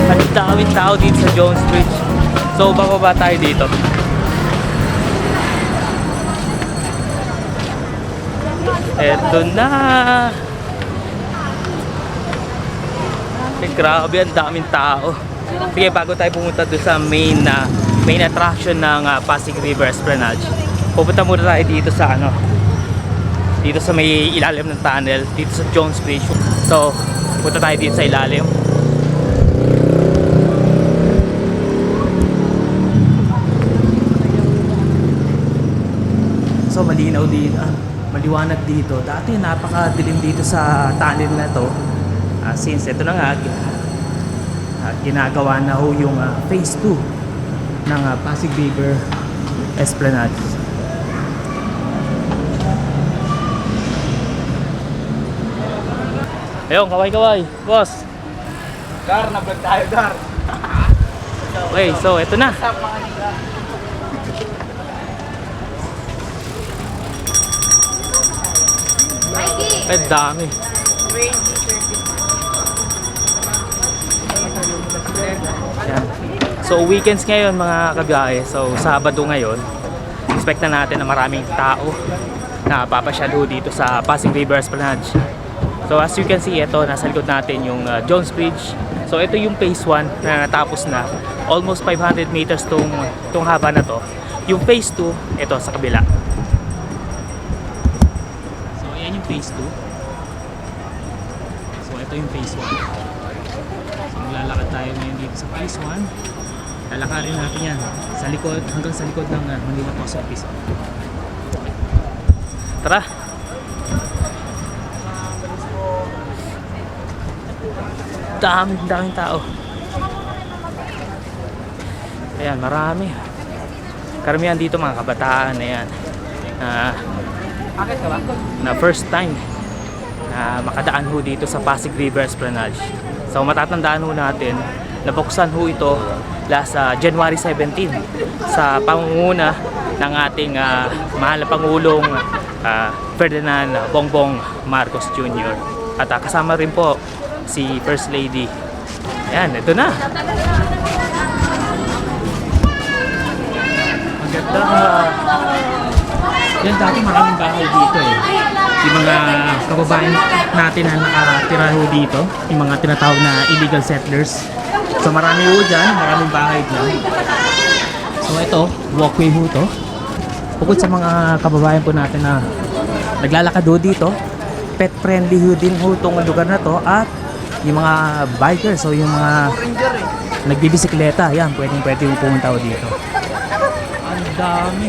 Ang daming tao dito sa Jones Bridge. So bababa tayo dito. Eto na. Grabe, ang daming tao. Sige, bago tayo pumunta doon sa main attraction ng Pasig River Esplanade, pupunta muna tayo dito sa dito sa may ilalim ng tunnel, dito sa Jones Bridge. So, punta tayo dito sa ilalim. So, malinaw dito. Maliwanag dito. Dati napakadilim dito sa tunnel na to. Since ito na nga ginagawa na ho yung phase 2 ng Pasig River Esplanade. Ayun, kaway-kaway, boss. Gar, na-vlog tayo, Gar. Okay, so ito na. Ay, dami. Yan. So weekends ngayon mga kabiyahe. So Sabado ngayon, expect na natin na maraming tao na papasyalo dito sa Pasig River Esplanade. So as you can see, ito nasa likod natin yung Jones Bridge. So ito yung phase 1 na natapos na. Almost 500 meters tong haba na to. Yung phase 2, ito sa kabila. So ayan yung phase 2. So ito yung phase 1. So maglalakad tayo ngayon dito sa phase 1. Lalakarin natin yan sa likod, hanggang sa likod ng Manila Post Office. Tara! Daming tao. Ayan, marami. Karamihan dito mga kabataan. Ayan, na first time na makadaan ho dito sa Pasig River Esplanade. So matatandaan ho natin, nabuksan ho ito last January 17 sa pangunguna ng ating mahal na Pangulong Ferdinand Bongbong Marcos Jr. At kasama rin po si First Lady. Ayan, ito na. Maganda. Yan, dati maraming bahay dito eh. Yung mga kababayan natin na nakatira ho dito, yung mga tinatawag na illegal settlers. So marami ho dyan, maraming bahay dyan. So ito, walkway ho to. Bukod sa mga kababayan po natin na naglalakad ho dito, pet friendly ho din ho itong lugar na to. At yung mga bikers o yung mga nagbibisikleta, yan, pwede ho pumunta ho dito. Ang dami.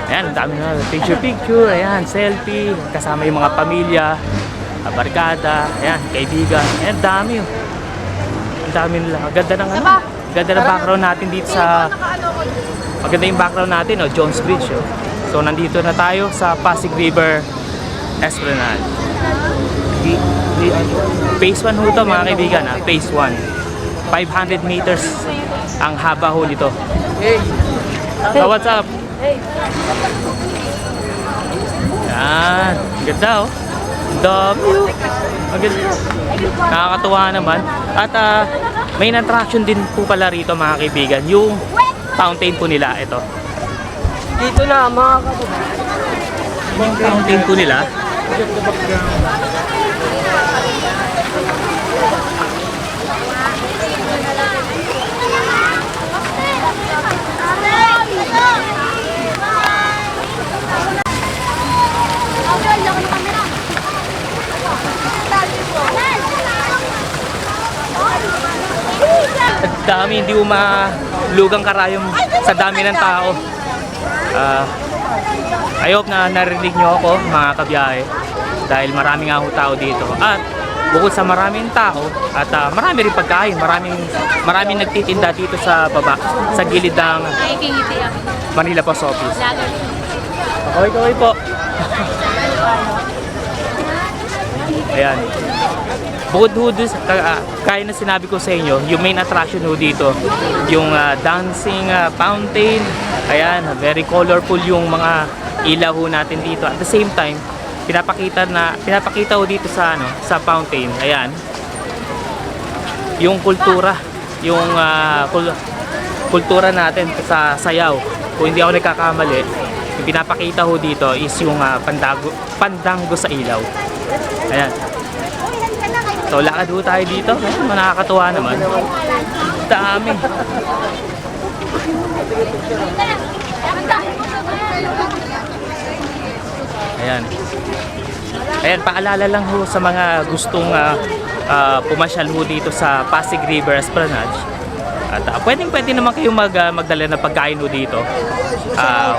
Ayan, ang dami na picture, ayan, selfie, kasama yung mga pamilya, barkada, ayan, kaibigan. Ayan, dami oh. Ang dami nila. Ganda ng ganda ng background natin dito sa, maganda yung background natin, oh, Jones Bridge, oh. So nandito na tayo sa Pasig River Esplanade. Phase 1 ho ito mga kaibigan, phase 1. 500 meters ang haba ho nito. Hey! So what's up? Yan, ganda oh. Dami oh. Maganda. Nakakatuwa naman. At main attraction din po pala rito mga kaibigan, yung fountain po nila, ito. Dito na, mga kababayan. Yung fountain po nila. At dami, hindi lugang karayom sa dami ng tao. I hope na narinig nyo ako mga kabiyahe, dahil marami nga ho tao dito. At bukod sa maraming tao at marami rin pagkain, maraming nagtitinda dito sa baba, sa gilid ng Manila Post Office. Kaway-kaway po. Ayan. Bukod ho doon, kaya na sinabi ko sa inyo, yung main attraction ho dito, yung dancing fountain. Ayan, very colorful yung mga ilaw ho natin dito. At the same time, pinapakita ko dito sa ano, sa fountain. Ayan. Yung kultura, yung kultura natin sa sayaw. Kung hindi ako nagkakamali, yung pinapakita ko dito is yung pandango sa ilaw. Ayan. So lakad ho tayo dito. Ayan, nakakatuwa naman. Dami. Ayan. Ayan, paalala lang ho sa mga gustong pumasyal ho dito sa Pasig River Esplanade. At pwede naman kayong magdala ng pagkain ho dito.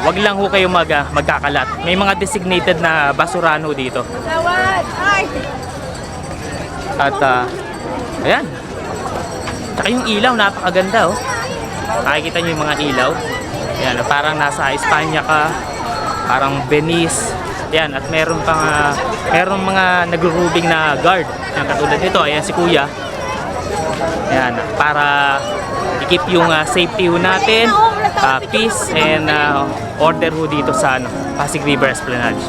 Wag lang ho kayong magkakalat. May mga designated na basurahan ho dito. At ayan. Tsaka yung ilaw, napakaganda oh. Nakikita nyo yung mga ilaw. Ayan, parang nasa Espanya ka. Parang Venice. Ayan, at meron mga nagro-rubing na guard. Ayan, katulad nito, ayan si Kuya. Ayan, para i-keep yung safety ho natin, peace and order ho dito sa Pasig River Esplanade.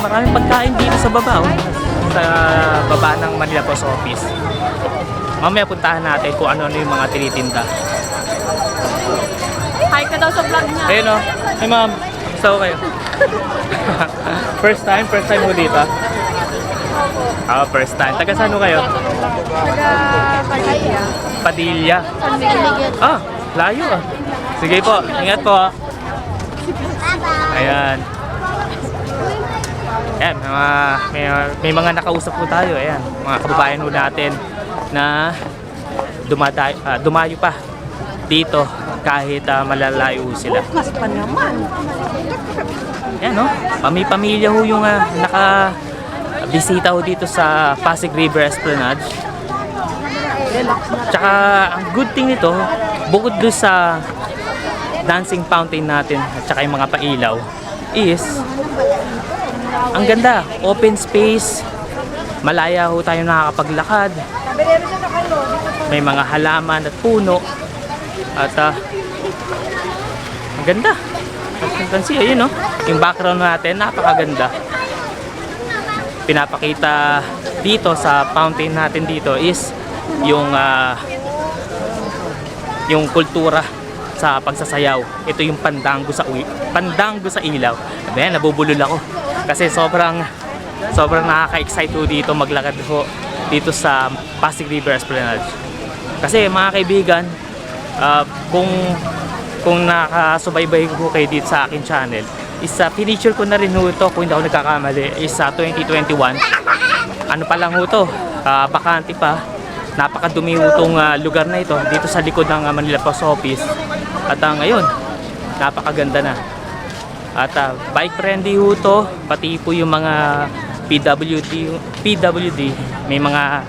Maraming pagkain dito sa baba, oh. Sa baba ng Manila Post Office. Mamaya puntahan natin kung ano yung mga tinitinda. Hi ka daw sa vlog niya. Ayun oh. Hey ma'am, gusto ko kayo. First time mo dito? First time. Taga saan ho kayo? Taga Padilla. Padilla. San Miguel. Layo ah. Sige po, ingat po ah. Ayan. Ayan, may mga nakausap po tayo. Ayan, mga kababayan po natin na dumayo pa dito kahit malalayo sila. Mas pa naman. Ayan no, pamilya ho yung nakabisita ho dito sa Pasig River Esplanade. Tsaka ang good thing nito, bukod doon sa dancing fountain natin at tsaka yung mga pailaw, is ang ganda, open space, malaya ho tayo nakakapaglakad, may mga halaman at puno, at ang ganda. As you can see, ayun no, yung background natin napakaganda. Pinapakita dito sa fountain natin dito is yung kultura sa pagsasayaw. Ito yung pandango sa ilaw. Ayan, nabubulol ako kasi sobrang nakaka-excite ho dito maglakad ho dito sa Pasig River Esplanade. Kasi mga kaibigan, kung nakasubaybay ko kayo dito sa akin channel, is pinicture ko na rin ho ito, kung hindi ako nagkakamali, is 2021. Ano pa lang ho ito, bakante pa. Napakadumi ho itong lugar na ito dito sa likod ng Manila Post Office. At ngayon, napakaganda na. At bike friendly ho ito, pati po yung mga PWD, may mga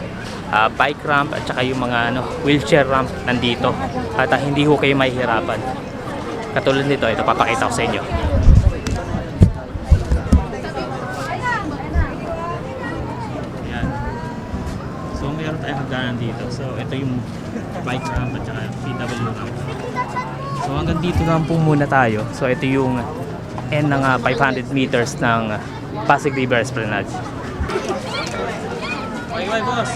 bike ramp at saka yung mga wheelchair ramp nandito. At hindi ho kayo mahihirapan. Katulad nito, ito papakita ko sa inyo. Ayan. So meron tayong hagdanan dito. So ito yung bike ramp at saka PWD ramp. So hanggang dito lang po muna tayo. So ito yung end ng 500 meters ng Pasig River Esplanade. Bye, boss.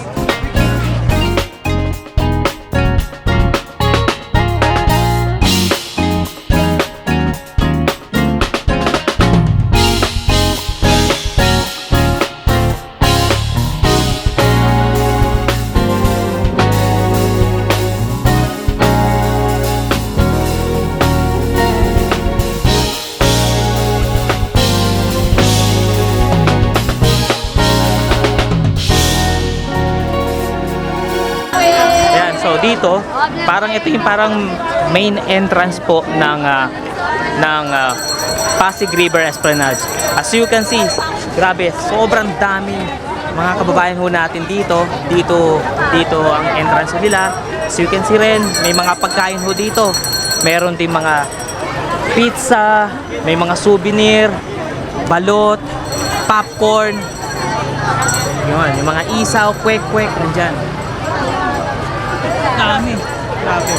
So dito, parang ito yung parang main entrance po ng Pasig River Esplanade. As you can see, grabe, sobrang dami mga kababayan ho natin dito. Dito ang entrance nila. As you can see rin, may mga pagkain ho dito. Meron din mga pizza, may mga souvenir, balot, popcorn. Yun, yung mga isaw, kwek-kwek, nandyan. Dami. Grabe.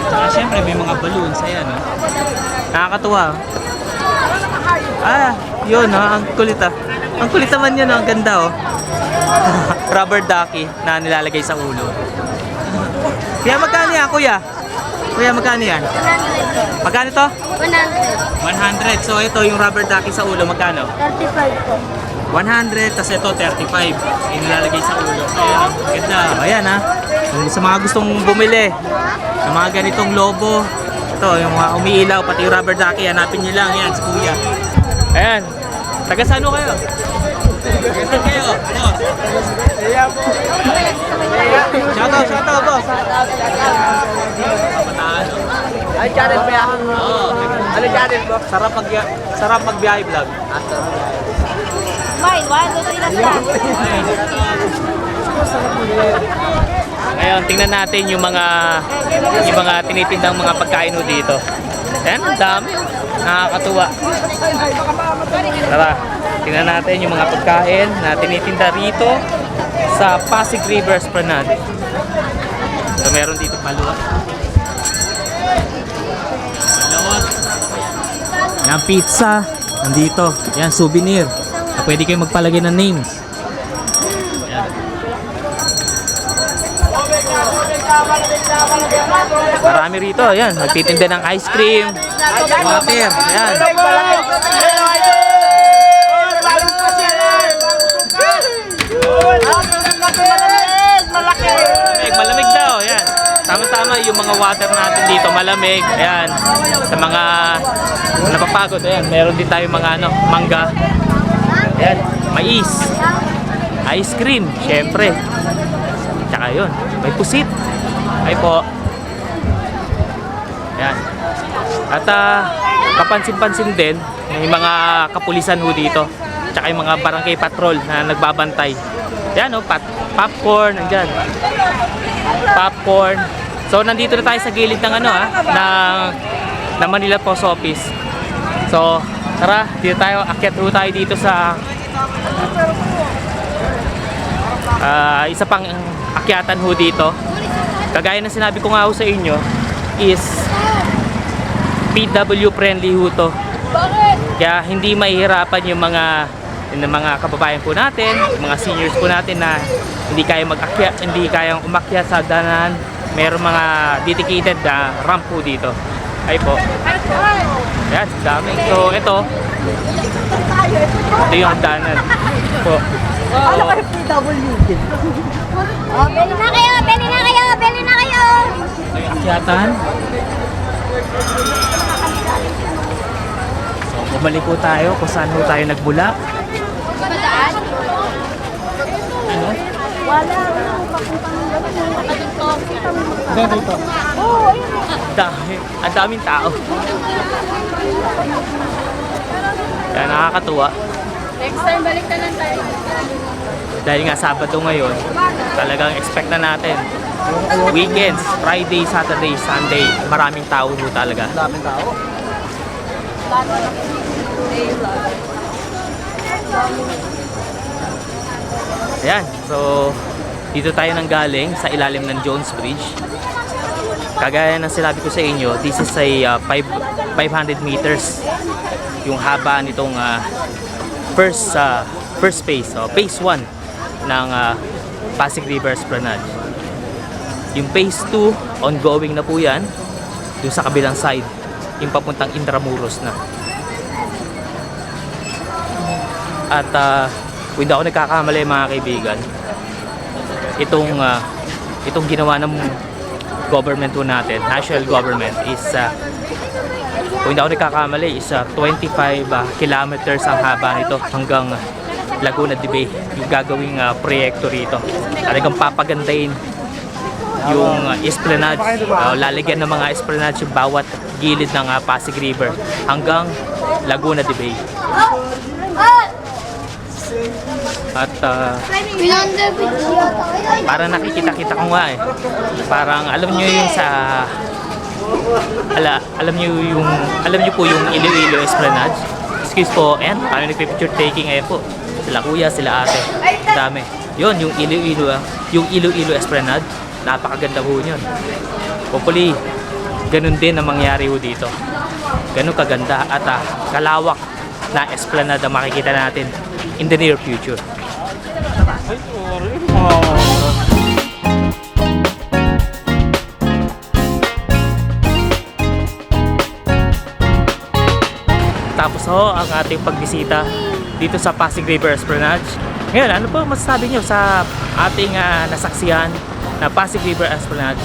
Saka syempre may mga balloons. Ayan, no? Nakakatuwa. Yun, ha? Ang kulit, ah. Ang kulit naman yun, ang ganda, oh. Rubber ducky na nilalagay sa ulo. Kaya magkano yan, kuya? Kuya, magkano yan? 100. Magkano to? 100. 100. So, ito yung rubber ducky sa ulo. Magkano? 35 po. 100, tas ito 35. Yung nilalagay sa ulo. Ayan, ganda. Ayan, ha. Sa mga gustong bumili ng mga ganitong lobo, ito, yung mga umiilaw, pati yung rubber ducky, hanapin nyo lang. Yan, si kuya. Ayan. Taga saan ho kayo? Taga saan kayo? Boss? Shoutout, boss. Kapataan, no? Ay, channel ba yan? Oo. Ano channel mo? Sarap magbiyahe vlog. Mine, 1, 2, 3 na sila. Ngayon, tingnan natin yung mga tinitindang mga pagkain ho dito. Ayan, ang dami. Nakakatuwa. Tara, tingnan natin yung mga pagkain na tinitinda rito sa Pasig River Esplanade. So, meron dito paluwa. Yan, pizza. Nandito. Yan, souvenir. Pwede kayong magpalagay ng names. Ayan. Marami rito. Ayan, nagtitinda ng ice cream, water. Ayan. Malamig daw. Ayan. Tama-tama yung mga water natin dito. Malamig. Ayan. Sa mga napapagod. Ayan. Meron din tayo mga mangga. Ayan, mais, ice cream, syempre. Tsaka yun, may pusit. Ay po. Ayan. At kapansin-pansin din, may mga kapulisan ho dito. Tsaka yung mga barangay patrol na nagbabantay. Ayan, oh, popcorn, nandyan. Popcorn. So, nandito na tayo sa gilid ng ng Manila Post Office. So, tara, dito tayo, akyat ho tayo dito sa isa pang akyatan ho dito. Kagaya ng sinabi ko nga ho sa inyo, is PW friendly ho to. Kaya hindi mahihirapan yung mga kababayan po natin, mga seniors po natin na hindi kayang umakyat sa danan. Mayroong mga dedicated na ramp po dito. Ay po. Ayan, dami. So, ito yung hagdanan po. Ano kayo PW din? Oh, bili na kayo! Bili na kayo! Bili na kayo! Ito yung akyatan. So, bumalik po tayo kung saan po tayo nagbulak. Madaan? Ano? Wala. Nakadito. Dito. Oo, Ang daming tao. Kaya nakakatuwa. next time balik na lang tayo. Dahil nga Sabado ngayon, talagang expect na natin. Weekends, Friday, Saturday, Sunday, maraming tao po talaga. Daming tao. Ayan, so dito tayo nang galing sa ilalim ng Jones Bridge. Kagaya ng sinabi ko sa inyo, this is a 500 meters yung haba nitong first phase, phase 1 ng Pasig River Esplanade. Yung phase 2, ongoing na po yan doon sa kabilang side, yung papuntang Intramuros na. At kung hindi ako nagkakamali mga kaibigan, itong ginawa ng government po natin, national government, is kung hindi ako nagkakamali, is 25 kilometers ang haba nito hanggang Laguna de Bay, yung gagawing proyekto rito. Talagang papagandahin yung esplanade, lalagyan ng mga esplanade yung bawat gilid ng Pasig River hanggang Laguna de Bay. At parang nakikita-kita ko nga parang alam niyo yung alam niyo po yung Iloilo Esplanade. Excuse po, and paano nagpipicture taking po sila kuya, sila ate, dami yun, yung Iloilo Esplanade. Napakaganda po yun. Hopefully ganun din ang mangyari po dito, ganun kaganda at kalawak na esplanade ang makikita natin in the near future. Tapos ang ating pagbisita dito sa Pasig River Esplanade. Ngayon, ano po masasabi nyo sa ating nasaksihan na Pasig River Esplanade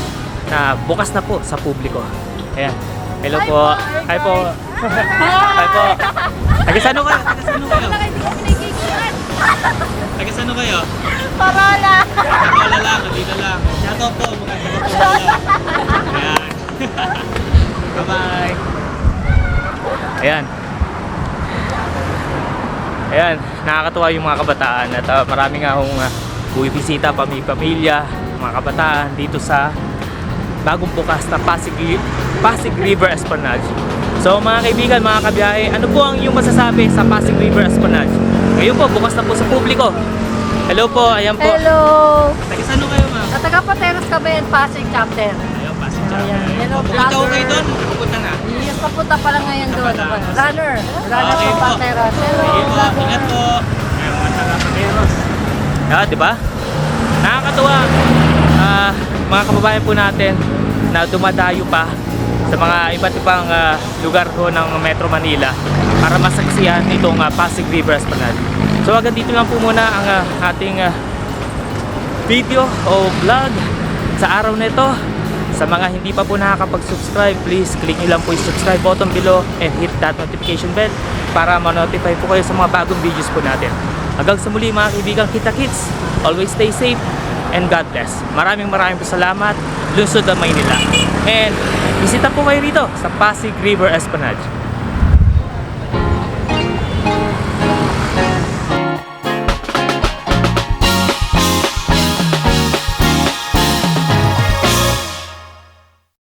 na bukas na po sa publiko? Ayan. Hello po. Hi po. Hi po. Taga-sano kayo? Taga-sano kayo? Parola! Parola lang, dito lang. Shoutout po. Ayan. Bye-bye. Ayan. Ayan, nakakatuwa yung mga kabataan at marami nga akong bumisita, pamilya, mga kabataan dito sa bagong bukas na Pasig River Esplanade. So mga kaibigan, mga kabiyahe, ano po ang iyong masasabi sa Pasig River Esplanade? Ngayon po, bukas na po sa publiko. Hello po, ayan po. Hello! Taga-saan kayo, ma'am? Sa taga-Pateros kami, Pasig Chapter. Ayun, Pasig Chapter. Ayan, hello, Pupunta ko vlogger. kayo doon? Pupunta na? Yes, papunta pa lang ngayon doon. Runner Okay po po. Pateros. Hello, Sige po, vlogger. ingat po. Ayun, mga taga-Pateros. Di ba? Nakakatuwa. Mga kababayan po natin na dumadayo pa sa mga iba't ibang lugar po ng Metro Manila para masaksihan itong Pasig River Esplanade. So hanggang dito lang po muna ang ating video o vlog sa araw na ito. Sa mga hindi pa po nakakapag-subscribe, please click nyo lang po yung subscribe button below and hit that notification bell para ma-notify po kayo sa mga bagong videos po natin. Hanggang sa muli mga kaibigan, kita-kits, always stay safe and God bless. Maraming po salamat. Lungsod ng Maynila. And bisita po kayo rito sa Pasig River Esplanade.